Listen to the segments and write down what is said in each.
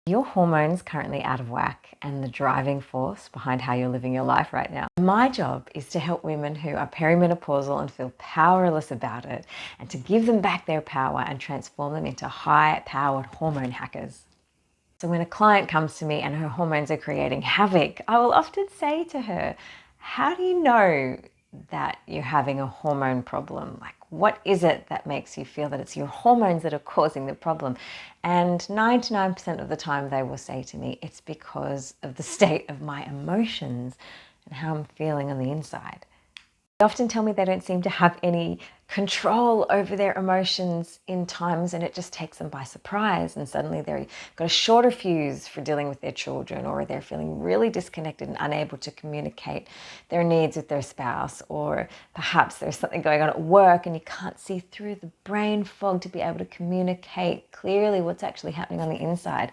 Your hormones currently out of whack and the driving force behind how you're living your life right now. My job is to help women who are perimenopausal and feel powerless about it, and to give them back their power and transform them into high-powered hormone hackers. So when a client comes to me and her hormones are creating havoc, I will often say to her, how do you know that you're having a hormone problem? Like, what is it that makes you feel that it's your hormones that are causing the problem? And 99% of the time they will say to me, it's because of the state of my emotions and how I'm feeling on the inside. They often tell me they don't seem to have any control over their emotions in times, and it just takes them by surprise, and suddenly they've got a shorter fuse for dealing with their children, or they're feeling really disconnected and unable to communicate their needs with their spouse, or perhaps there's something going on at work and you can't see through the brain fog to be able to communicate clearly what's actually happening on the inside.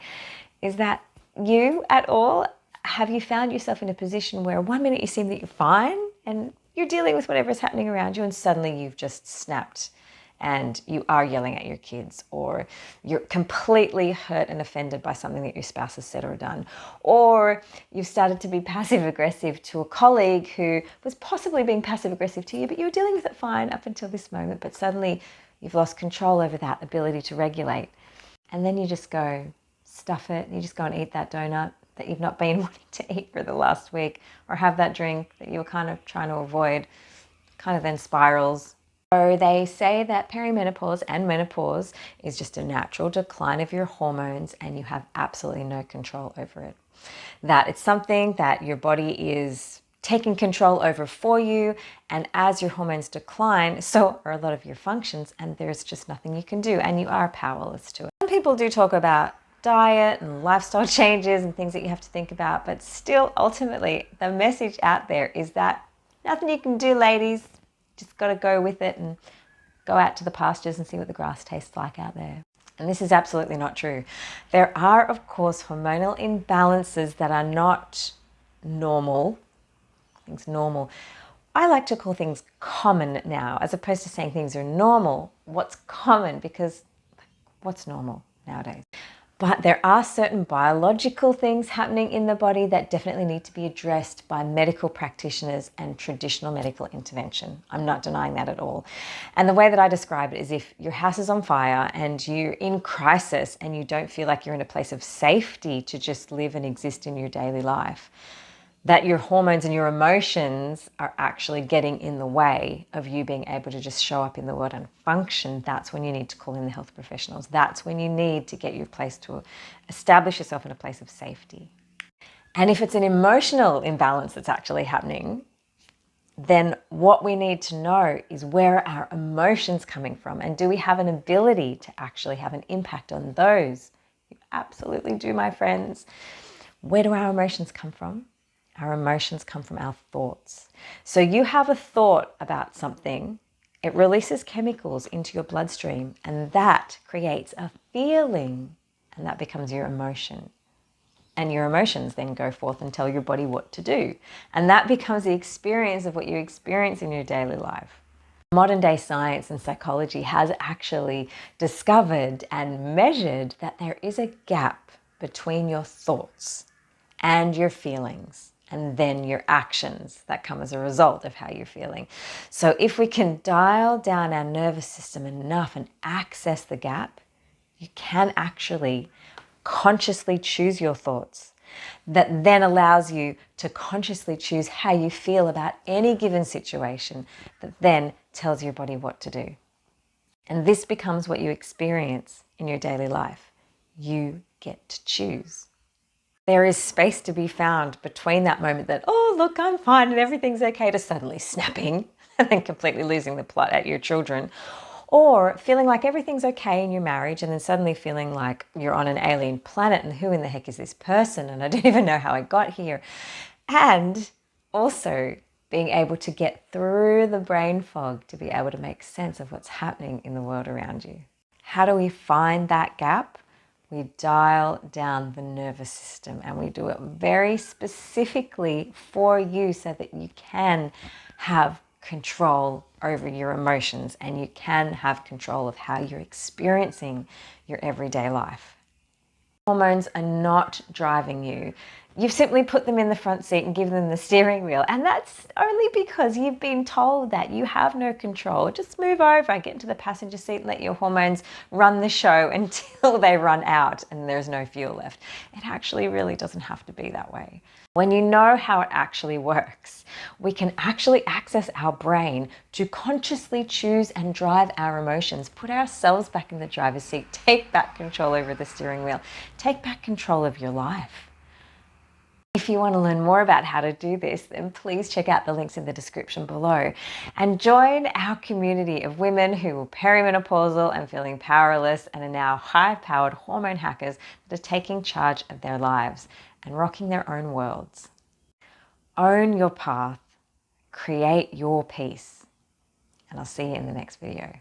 Is that you at all? Have you found yourself in a position where one minute you seem that you're fine and you're dealing with whatever is happening around you, and suddenly you've just snapped and you are yelling at your kids, or you're completely hurt and offended by something that your spouse has said or done, or you've started to be passive aggressive to a colleague who was possibly being passive aggressive to you, but you were dealing with it fine up until this moment, but suddenly you've lost control over that ability to regulate. And then you just go, stuff it, you just go and eat that donut that you've not been wanting to eat for the last week, or have that drink that you were kind of trying to avoid, kind of then spirals. So they say that perimenopause and menopause is just a natural decline of your hormones, and you have absolutely no control over it. That it's something that your body is taking control over for you, and as your hormones decline, so are a lot of your functions, and there's just nothing you can do, and you are powerless to it. Some people do talk about diet and lifestyle changes and things that you have to think about, but still ultimately the message out there is that nothing you can do, ladies. Just got to go with it and go out to the pastures and see what the grass tastes like out there. And this is absolutely not true. There are, of course, hormonal imbalances that are not normal. Things normal. I like to call things common now, as opposed to saying things are normal. What's common? Because what's normal nowadays? But there are certain biological things happening in the body that definitely need to be addressed by medical practitioners and traditional medical intervention. I'm not denying that at all. And the way that I describe it is, if your house is on fire and you're in crisis and you don't feel like you're in a place of safety to just live and exist in your daily life, that your hormones and your emotions are actually getting in the way of you being able to just show up in the world and function, that's when you need to call in the health professionals. That's when you need to get your place to establish yourself in a place of safety. And if it's an emotional imbalance that's actually happening, then what we need to know is, where are our emotions coming from? And do we have an ability to actually have an impact on those? You absolutely do, my friends. Where do our emotions come from? Our emotions come from our thoughts. So you have a thought about something, it releases chemicals into your bloodstream, and that creates a feeling, and that becomes your emotion. And your emotions then go forth and tell your body what to do. And that becomes the experience of what you experience in your daily life. Modern day science and psychology has actually discovered and measured that there is a gap between your thoughts and your feelings, and then your actions that come as a result of how you're feeling. So if we can dial down our nervous system enough and access the gap, you can actually consciously choose your thoughts. That then allows you to consciously choose how you feel about any given situation, that then tells your body what to do. And this becomes what you experience in your daily life. You get to choose. There is space to be found between that moment that, oh, look, I'm fine and everything's okay, to suddenly snapping and then completely losing the plot at your children, or feeling like everything's okay in your marriage and then suddenly feeling like you're on an alien planet and who in the heck is this person and I don't even know how I got here. And also being able to get through the brain fog to be able to make sense of what's happening in the world around you. How do we find that gap? We dial down the nervous system, and we do it very specifically for you so that you can have control over your emotions and you can have control of how you're experiencing your everyday life. Hormones are not driving you. You've simply put them in the front seat and given them the steering wheel. And that's only because you've been told that you have no control. Just move over, get into the passenger seat and let your hormones run the show until they run out and there's no fuel left. It actually really doesn't have to be that way. When you know how it actually works, we can actually access our brain to consciously choose and drive our emotions, put ourselves back in the driver's seat, take back control over the steering wheel, take back control of your life. If you want to learn more about how to do this, then please check out the links in the description below and join our community of women who are perimenopausal and feeling powerless and are now high-powered hormone hackers that are taking charge of their lives and rocking their own worlds. Own your path, create your peace, and I'll see you in the next video.